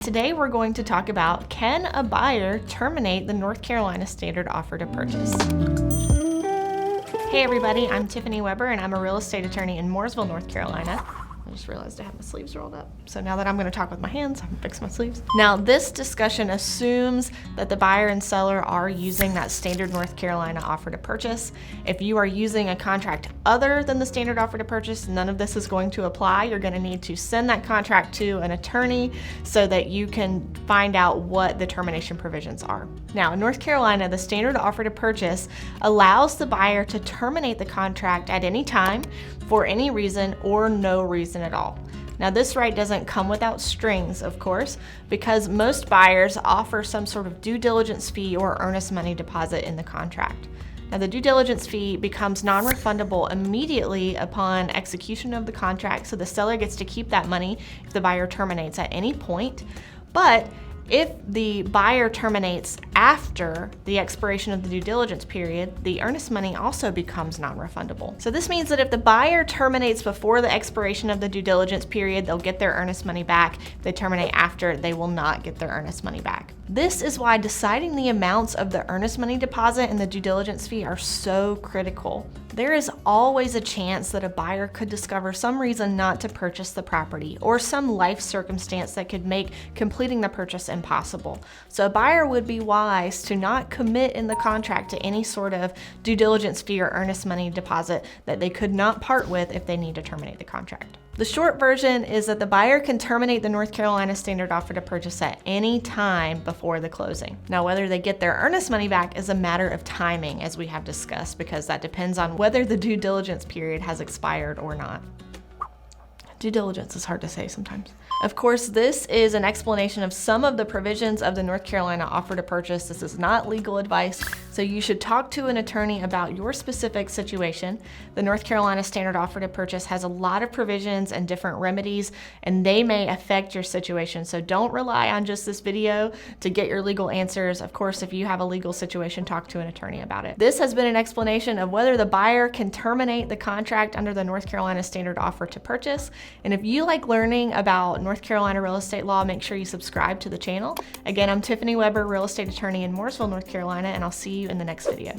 Today we're going to talk about, can a buyer terminate the North Carolina standard offer to purchase? Hey everybody, I'm Tiffany Weber and I'm a real estate attorney in Mooresville, North Carolina. I just realized I have my sleeves rolled up. So now that I'm gonna talk with my hands, I'm gonna fix my sleeves. Now this discussion assumes that the buyer and seller are using that standard North Carolina offer to purchase. If you are using a contract other than the standard offer to purchase, none of this is going to apply. You're gonna need to send that contract to an attorney so that you can find out what the termination provisions are. Now in North Carolina, the standard offer to purchase allows the buyer to terminate the contract at any time for any reason or no reason at all. Now this right doesn't come without strings, of course, because most buyers offer some sort of due diligence fee or earnest money deposit in the contract. Now the due diligence fee becomes non-refundable immediately upon execution of the contract, so the seller gets to keep that money if the buyer terminates at any point. But if the buyer terminates after the expiration of the due diligence period, the earnest money also becomes non-refundable. So this means that if the buyer terminates before the expiration of the due diligence period, they'll get their earnest money back. If they terminate after, they will not get their earnest money back. This is why deciding the amounts of the earnest money deposit and the due diligence fee are so critical. There is always a chance that a buyer could discover some reason not to purchase the property or some life circumstance that could make completing the purchase impossible. So a buyer would be wise to not commit in the contract to any sort of due diligence fee or earnest money deposit that they could not part with if they need to terminate the contract. The short version is that the buyer can terminate the North Carolina standard offer to purchase at any time before the closing. Now, whether they get their earnest money back is a matter of timing, as we have discussed, because that depends on whether the due diligence period has expired or not. Due diligence is hard to say sometimes. Of course, this is an explanation of some of the provisions of the North Carolina offer to purchase. This is not legal advice, so you should talk to an attorney about your specific situation. The North Carolina standard offer to purchase has a lot of provisions and different remedies, and they may affect your situation. So don't rely on just this video to get your legal answers. Of course, if you have a legal situation, talk to an attorney about it. This has been an explanation of whether the buyer can terminate the contract under the North Carolina standard offer to purchase. And if you like learning about North Carolina real estate law, make sure you subscribe to the channel. Again, I'm Tiffany Weber, real estate attorney in Mooresville, North Carolina, and I'll see you in the next video.